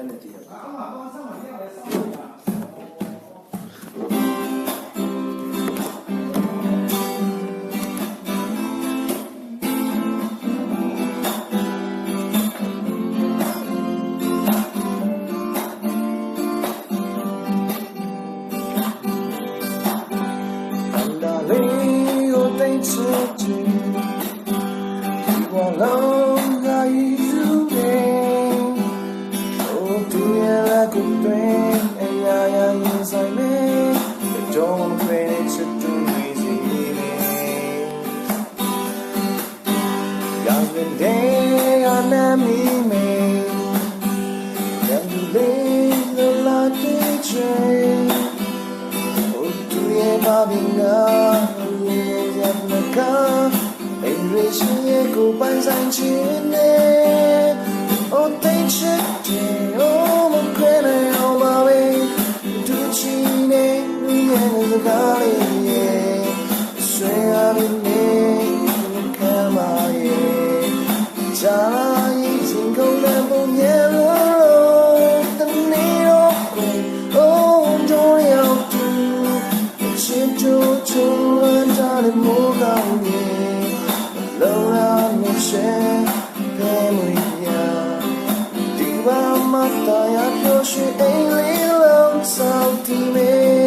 နဲ့တည်ရပါကိုပိုင်ဆိုင်ခြင်းနဲ့အိုသိချစ်တယ်အိုမခွဲနိုင်အောင်ပါပဲဒူချီနဲ့မြင်ရတဲ့စကားလေးရဲ့ဆွေရပြီနဲ့ခံပါရဲ့ဂျာရင်စင်ကုန်တဲ့ပုံရဲ့လို့တနေ့တော့ကိုအိုးကြောင်ရောက်သူချစ်ချိုးချိုးရတဲ့မိုးကောင်းရဲ့Laura Michelle Pemuia Diva Mataya Yoshi Ain't Little Salty Me